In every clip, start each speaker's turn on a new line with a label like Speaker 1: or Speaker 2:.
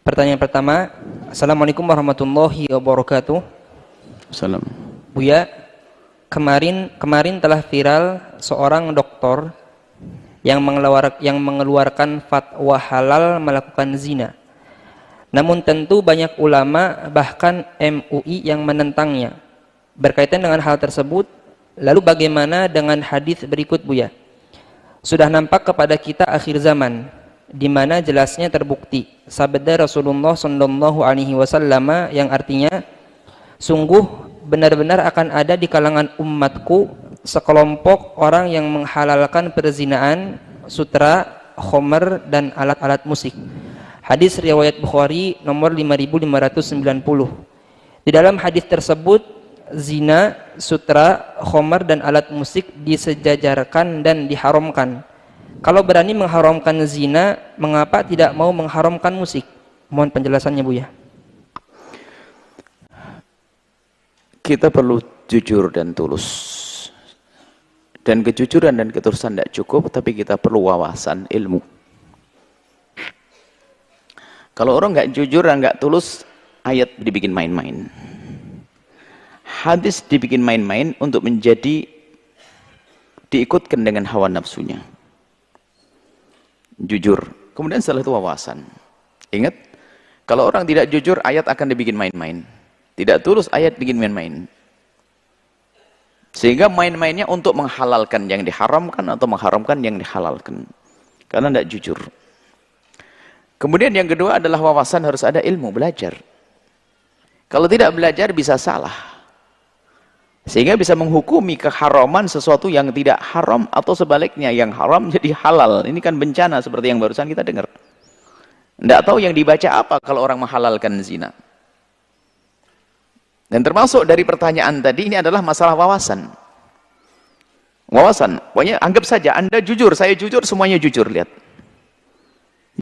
Speaker 1: Pertanyaan pertama, Assalamualaikum warahmatullahi wabarakatuh.
Speaker 2: Salam.
Speaker 1: Buya, kemarin telah viral seorang doktor yang mengeluarkan fatwa halal melakukan zina. Namun tentu banyak ulama bahkan MUI yang menentangnya. Berkaitan dengan hal tersebut, lalu bagaimana dengan hadis berikut, Buya? Sudah nampak kepada kita akhir zaman, di mana jelasnya terbukti sabda Rasulullah Shallallahu Alaihi Wasallam yang artinya, sungguh benar-benar akan ada di kalangan umatku sekelompok orang yang menghalalkan perzinaan, sutra, khomer, dan alat-alat musik. Hadis riwayat Bukhari nomor 5590. Di dalam hadis tersebut, zina, sutra, khomer, dan alat musik disejajarkan dan diharamkan. Kalau berani mengharamkan zina, mengapa tidak mau mengharamkan musik? Mohon penjelasannya, Buya.
Speaker 2: Kita perlu jujur dan tulus. Dan kejujuran dan ketulusan tidak cukup, tapi kita perlu wawasan ilmu. Kalau orang nggak jujur dan nggak tulus, ayat dibikin main-main. Hadis dibikin main-main untuk menjadi diikutkan dengan hawa nafsunya. Jujur, kemudian setelah itu wawasan. Ingat, kalau orang tidak jujur, ayat akan dibikin main-main. Tidak tulus, ayat bikin main-main. Sehingga main-mainnya untuk menghalalkan yang diharamkan atau mengharamkan yang dihalalkan. Karena tidak jujur. Kemudian yang kedua adalah wawasan, harus ada ilmu, belajar. Kalau tidak belajar bisa salah. Sehingga bisa menghukumi keharaman sesuatu yang tidak haram, atau sebaliknya yang haram jadi halal. Ini kan bencana seperti yang barusan kita dengar. Tidak tahu yang dibaca apa kalau orang menghalalkan zina. Dan termasuk dari pertanyaan tadi ini adalah masalah wawasan. Wawasan, pokoknya anggap saja Anda jujur, saya jujur, semuanya jujur, lihat.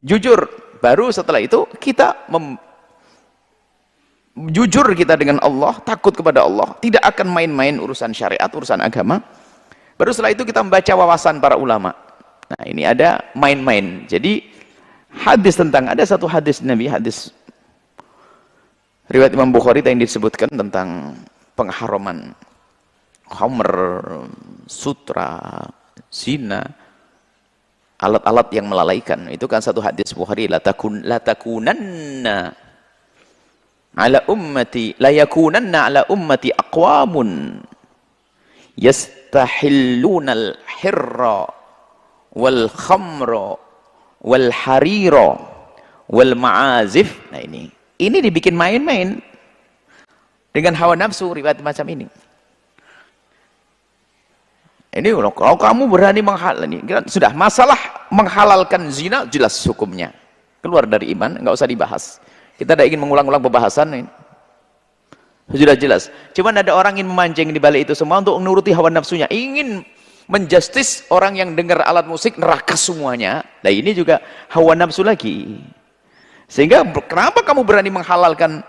Speaker 2: Jujur, baru setelah itu kita jujur kita dengan Allah, takut kepada Allah, tidak akan main-main urusan syariat, urusan agama. Baru setelah itu kita membaca wawasan para ulama. Nah, ini ada main-main. Jadi hadis tentang, ada satu hadis Nabi, hadis riwayat Imam Bukhari yang disebutkan tentang pengharaman khamr, sutra, zina, alat-alat yang melalaikan. Itu kan satu hadis Bukhari, la takunanna ala ummati la yakunanna ala ummati aqwamun yastahilluna al-hirra wal khamra wal harira wal ma'azif. Nah, ini dibikin main-main dengan hawa nafsu, riwayat macam ini. Ini kalau kamu berani sudah masalah menghalalkan zina, jelas hukumnya. Keluar dari iman, nggak usah dibahas. Kita tidak ingin mengulang-ulang pembahasan ini. Sudah jelas. Cuman ada orang ingin memancing di balik itu semua untuk menuruti hawa nafsunya. Ingin menjustis orang yang dengar alat musik neraka semuanya. Nah, ini juga hawa nafsu lagi. Sehingga kenapa kamu berani menghalalkan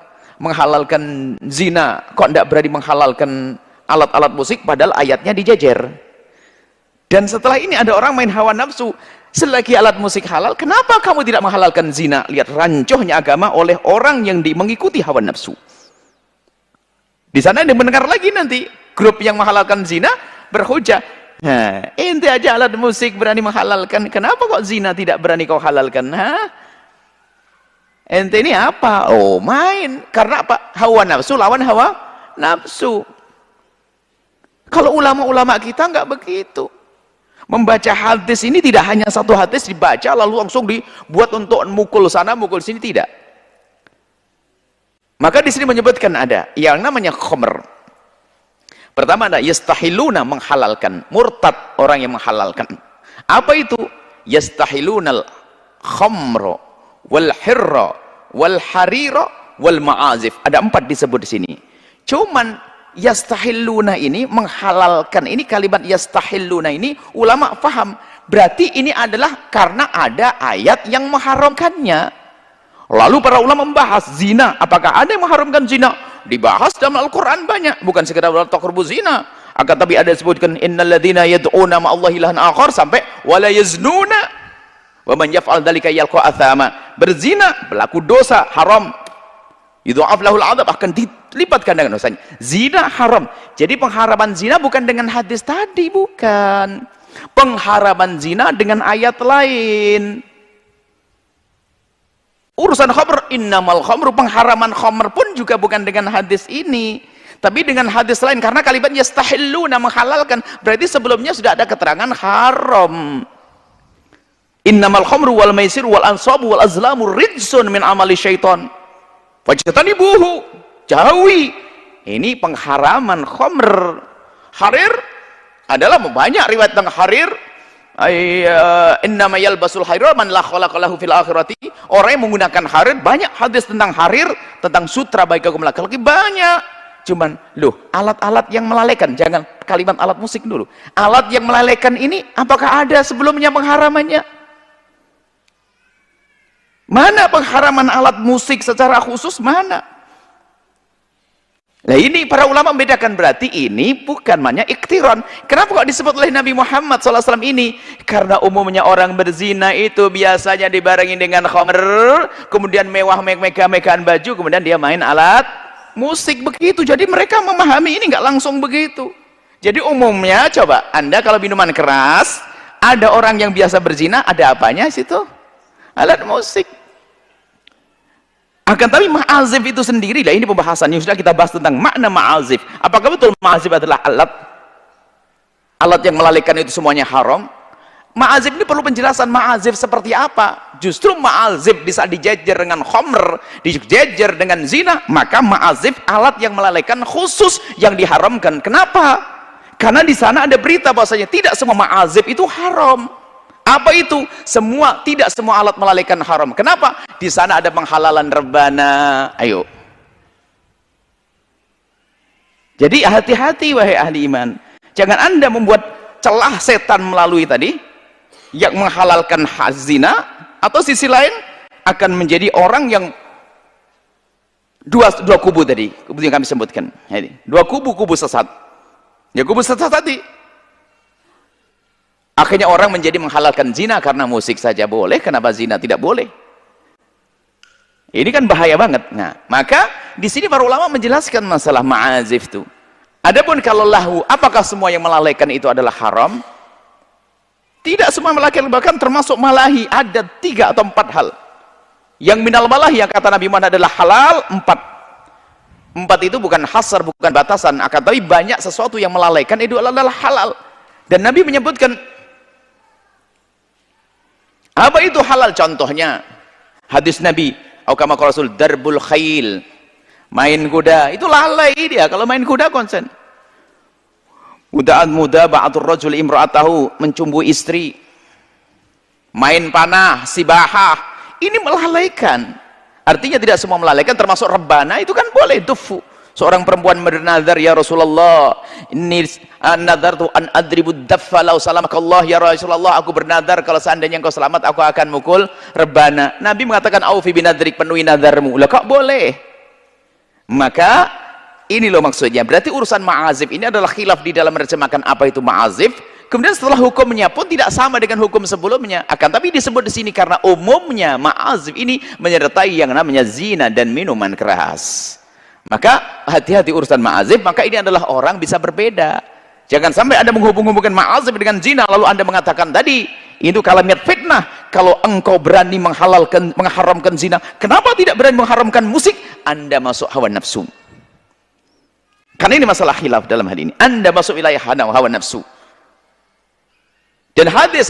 Speaker 2: zina, kok tidak berani menghalalkan alat-alat musik padahal ayatnya dijejer. Dan setelah ini ada orang main hawa nafsu. Selagi alat musik halal, kenapa kamu tidak menghalalkan zina? Lihat rancohnya agama oleh orang yang mengikuti hawa nafsu. Di sana dia mendengar lagi nanti grup yang menghalalkan zina berhujah. Nah, ente aja alat musik berani menghalalkan, kenapa kok zina tidak berani kau halalkan? Ente ini apa? Oh, main. Karena apa? Hawa nafsu lawan hawa nafsu. Kalau ulama-ulama kita nggak begitu. Membaca hadis ini tidak hanya satu hadis dibaca lalu langsung dibuat untuk mukul sana mukul sini, tidak. Maka di sini menyebutkan ada yang namanya khamr. Pertama ada yastahiluna, menghalalkan, murtad orang yang menghalalkan. Apa itu? Yastahilunal khamra wal hirra wal harira wal ma'azif. Ada 4 disebut di sini. Cuman yastahilluna ini menghalalkan, ini kalimat yastahilluna ini ulama paham berarti ini adalah karena ada ayat yang mengharamkannya. Lalu para ulama membahas zina, apakah ada yang mengharamkan zina? Dibahas dalam Al-Quran banyak, bukan sekedar wala taqrabu zina, akan tapi ada disebutkan innalladzina yad'una ma'allahi ilahan akhar sampai wala yaznuna. Wa man yaf'al dzalika yalqa athama. Berzina berlaku dosa haram. Yudha'af lahul 'adzab, akan dilipat gandakan dosanya. Zina haram. Jadi pengharaman zina bukan dengan hadis tadi, bukan. Pengharaman zina dengan ayat lain. Urusan khamr, innamal khamru, pengharaman khamr pun juga bukan dengan hadis ini, tapi dengan hadis lain, karena kalimat yastahilluna, menghalalkan, berarti sebelumnya sudah ada keterangan haram. Innamal khamru wal maisir wal ansabu wal azlamu rijsun min amali syaitan fajtanibuhu, jauhi. Ini pengharaman khamr. Harir adalah banyak riwayat tentang harir. Innama yalbasul harir man la khalaqa lahu fil akhirati. Orang yang menggunakan harir, banyak hadis tentang harir, tentang sutra bagi kaum laki-laki, banyak. Cuman loh, alat-alat yang melalaikan, jangan kalimat alat musik dulu. Alat yang melalaikan ini apakah ada sebelumnya pengharamannya? Mana pengharaman alat musik secara khusus, mana? Nah, ini para ulama membedakan, berarti ini bukan namanya iktiron. Kenapa kok disebut oleh Nabi Muhammad SAW ini? Karena umumnya orang berzina itu biasanya dibarengi dengan khamr, kemudian mewah, megah-megahan baju, kemudian dia main alat musik, begitu. Jadi mereka memahami ini nggak langsung begitu. Jadi umumnya, coba Anda kalau minuman keras, ada orang yang biasa berzina, ada apanya situ? Alat musik. Akan tapi ma'azif itu sendiri, lah ini pembahasan yang sudah kita bahas tentang makna ma'azif. Apakah betul ma'azif adalah alat yang melalaikan itu semuanya haram? Ma'azif ini perlu penjelasan, ma'azif seperti apa? Justru ma'azif bisa dijejer dengan khamr, dijejer dengan zina, maka ma'azif alat yang melalaikan khusus yang diharamkan. Kenapa? Karena di sana ada berita bahwasanya tidak semua ma'azif itu haram. Apa itu? Tidak semua alat melalaikan haram. Kenapa? Di sana ada penghalalan rebana. Ayo. Jadi hati-hati wahai ahli iman. Jangan Anda membuat celah setan melalui tadi yang menghalalkan zina, atau sisi lain akan menjadi orang yang dua kubu tadi, kubu yang kami sebutkan. Dua kubu sesat. Ya, kubu sesat tadi. Akhirnya orang menjadi menghalalkan zina karena musik saja boleh, kenapa zina tidak boleh? Ini kan bahaya banget. Nah, maka di sini para ulama menjelaskan masalah ma'azif itu. Adapun kalau lahu, apakah semua yang melalaikan itu adalah haram? Tidak semua melalaikan, bahkan termasuk malahi ada 3 atau 4 hal. Yang minal malahi yang kata Nabi Muhammad adalah halal 4. 4 itu bukan hasar, bukan batasan, akan tapi banyak sesuatu yang melalaikan itu adalah halal. Dan Nabi menyebutkan apa itu halal, contohnya hadis Nabi, kama qala Rasul, darbul khail, main kuda, itu lalai dia kalau main kuda konsen. Muda ba'atur rajul imra'atahu, mencumbu istri, main panah, sibahah, ini melalaikan. Artinya tidak semua melalaikan, termasuk rebana itu kan boleh, dufu. Seorang perempuan bernazar, ya Rasulullah, ini nadartu an adribud daffa law salamakallah, ya Rasulullah, aku bernazar kalau seandainya engkau selamat aku akan mukul rebana. Nabi mengatakan aufi binadrik, penuhi nazarmu. Lah kok boleh? Maka ini loh maksudnya. Berarti urusan ma'azif ini adalah khilaf di dalam menerjemahkan apa itu ma'azif. Kemudian setelah hukumnya pun tidak sama dengan hukum sebelumnya. Akan tapi disebut di sini karena umumnya ma'azif ini menyertai yang namanya zina dan minuman keras. Maka hati-hati urusan ma'azif. Maka ini adalah orang bisa berbeda. Jangan sampai Anda menghubung-hubungkan ma'azif dengan zina lalu Anda mengatakan tadi itu kalimat fitnah. Kalau engkau berani mengharamkan zina, kenapa tidak berani mengharamkan musik? Anda masuk hawa nafsu. Karena ini masalah khilaf dalam hal ini. Anda masuk wilayah hawa nafsu. Dan hadis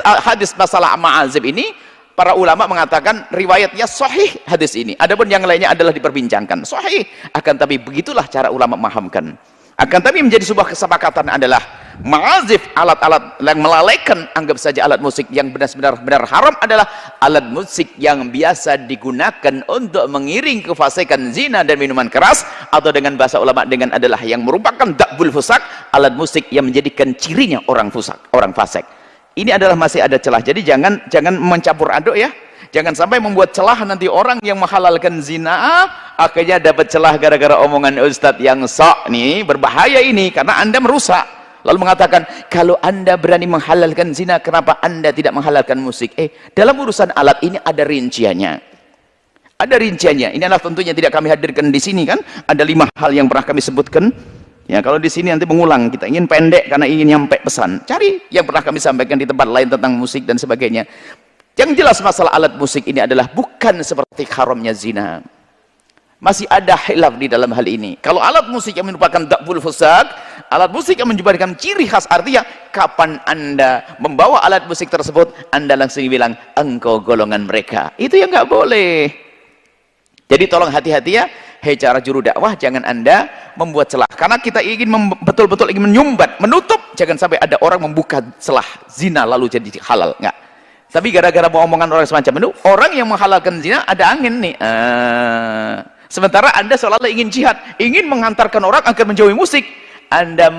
Speaker 2: masalah ma'azif ini para ulama mengatakan riwayatnya sahih hadis ini. Adapun yang lainnya adalah diperbincangkan. Sahih. Akan tapi begitulah cara ulama memahamkan. Akan tapi menjadi sebuah kesepakatan adalah ma'azif, alat-alat yang melalaikan, anggap saja alat musik yang benar-benar haram adalah alat musik yang biasa digunakan untuk mengiring kefasikan zina dan minuman keras, atau dengan bahasa ulama dengan adalah yang merupakan dakbul fusak, alat musik yang menjadikan cirinya orang fasik. Ini adalah masih ada celah. Jadi jangan mencampur aduk ya. Jangan sampai membuat celah nanti orang yang menghalalkan zina akhirnya dapat celah gara-gara omongan ustadz yang sok nih, berbahaya ini karena Anda merusak. Lalu mengatakan, kalau Anda berani menghalalkan zina, kenapa Anda tidak menghalalkan musik? Dalam urusan alat ini ada rinciannya. Ada rinciannya. Ini adalah tentunya tidak kami hadirkan di sini kan. Ada 5 hal yang pernah kami sebutkan. Ya, kalau di sini nanti mengulang, kita ingin pendek karena ingin nyampe pesan. Cari yang pernah kami sampaikan di tempat lain tentang musik dan sebagainya. Yang jelas masalah alat musik ini adalah bukan seperti haramnya zina. Masih ada khilaf di dalam hal ini. Kalau alat musik yang merupakan dakbul fusak, alat musik yang menyebabkan ciri khas, artinya kapan Anda membawa alat musik tersebut, Anda langsung bilang engkau golongan mereka. Itu yang nggak boleh. Jadi tolong hati-hati ya, hei cara juru dakwah, jangan Anda membuat celah. Karena kita ingin betul-betul ingin menyumbat, menutup, jangan sampai ada orang membuka celah zina lalu jadi halal. Enggak. Tapi gara-gara omongan orang semacam itu, orang yang menghalalkan zina ada angin nih. Sementara Anda seolah-olah ingin jihad, ingin menghantarkan orang agar menjauhi musik. Anda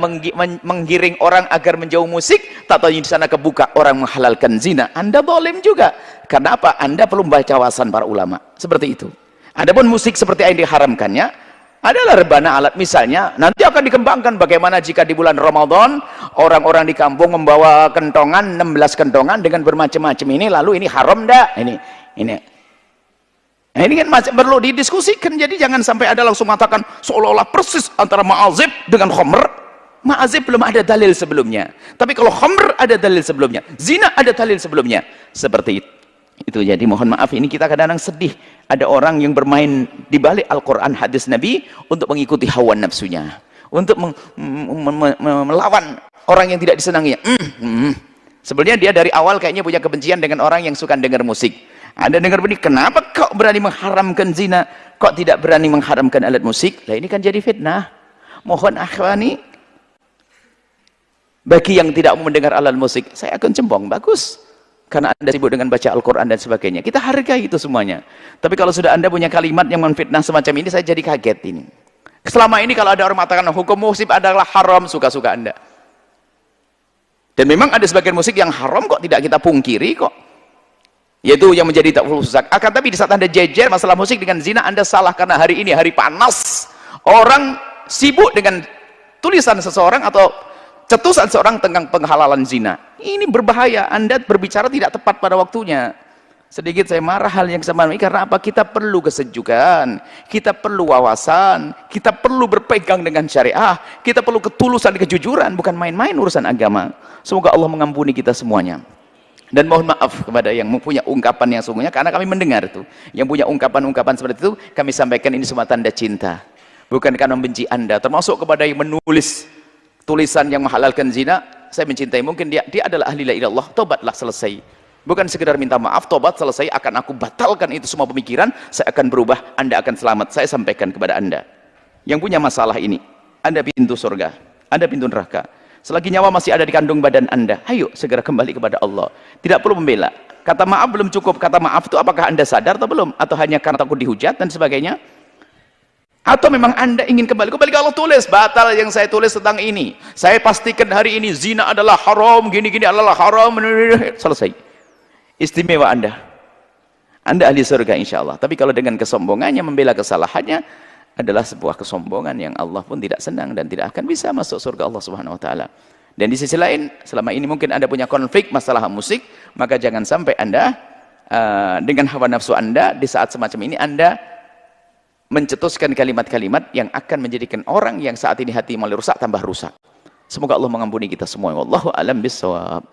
Speaker 2: menggiring orang agar menjauh musik, tak tahu di sana kebuka orang menghalalkan zina. Anda zalim juga. Karena apa? Anda perlu membaca wawasan para ulama. Seperti itu. Adapun musik seperti yang diharamkannya adalah rebana alat. Misalnya, nanti akan dikembangkan bagaimana jika di bulan Ramadan orang-orang di kampung membawa kentongan, 16 kentongan dengan bermacam-macam ini, lalu ini haram enggak? Nah, ini kan masih perlu didiskusikan. Jadi jangan sampai ada langsung mengatakan seolah-olah persis antara ma'azib dengan khamr. Ma'azib belum ada dalil sebelumnya. Tapi kalau khamr ada dalil sebelumnya. Zina ada dalil sebelumnya. Seperti itu. Jadi mohon maaf, ini kita kadang-kadang sedih. Ada orang yang bermain di balik Al-Quran, hadis Nabi untuk mengikuti hawa nafsunya. Untuk melawan orang yang tidak disenanginya. Sebenarnya dia dari awal kayaknya punya kebencian dengan orang yang suka dengar musik. Anda dengar begini, kenapa kau berani mengharamkan zina? Kok tidak berani mengharamkan alat musik? Lah ini kan jadi fitnah. Mohon akhwani, bagi yang tidak mau mendengar alat musik, saya akan cembong, bagus. Karena Anda sibuk dengan baca Al-Quran dan sebagainya. Kita hargai itu semuanya. Tapi kalau sudah Anda punya kalimat yang menfitnah semacam ini, saya jadi kaget ini. Selama ini kalau ada orang mengatakan hukum musik adalah haram, suka-suka Anda. Dan memang ada sebagian musik yang haram kok tidak kita pungkiri kok. Yaitu yang menjadi dakbul fusak. Akan tapi di saat Anda jejer masalah musik dengan zina, Anda salah karena hari ini hari panas. Orang sibuk dengan tulisan seseorang atau cetusan seorang tentang penghalalan zina. Ini berbahaya. Anda berbicara tidak tepat pada waktunya. Sedikit saya marah hal yang sama ini karena apa? Kita perlu kesejukan, kita perlu wawasan, kita perlu berpegang dengan syariah, kita perlu ketulusan, kejujuran, bukan main-main urusan agama. Semoga Allah mengampuni kita semuanya. Dan mohon maaf kepada yang mempunyai ungkapan yang sungguhnya, karena kami mendengar itu, yang punya ungkapan-ungkapan seperti itu, kami sampaikan ini semua tanda cinta, bukan karena membenci Anda. Termasuk kepada yang menulis tulisan yang menghalalkan zina, saya mencintai, mungkin dia adalah ahli la ilallah, tobatlah, selesai. Bukan sekedar minta maaf, tobat, selesai, akan aku batalkan itu semua pemikiran, saya akan berubah, Anda akan selamat. Saya sampaikan kepada Anda yang punya masalah ini, Anda pintu surga, Anda pintu neraka. Selagi nyawa masih ada di kandung badan Anda, ayo segera kembali kepada Allah. Tidak perlu membela. Kata maaf belum cukup. Kata maaf itu apakah Anda sadar atau belum? Atau hanya karena takut dihujat dan sebagainya? Atau memang Anda ingin kembali ke Allah, tulis, batal yang saya tulis tentang ini. Saya pastikan hari ini zina adalah haram, gini-gini adalah haram. Selesai. Istimewa Anda. Anda ahli surga insya Allah. Tapi kalau dengan kesombongannya membela kesalahannya, adalah sebuah kesombongan yang Allah pun tidak senang dan tidak akan bisa masuk surga Allah Subhanahu wa taala. Dan di sisi lain, selama ini mungkin Anda punya konflik masalah musik, maka jangan sampai Anda dengan hawa nafsu Anda di saat semacam ini Anda mencetuskan kalimat-kalimat yang akan menjadikan orang yang saat ini hati mulai rusak tambah rusak. Semoga Allah mengampuni kita semua. Wallahu a'lam bishawab.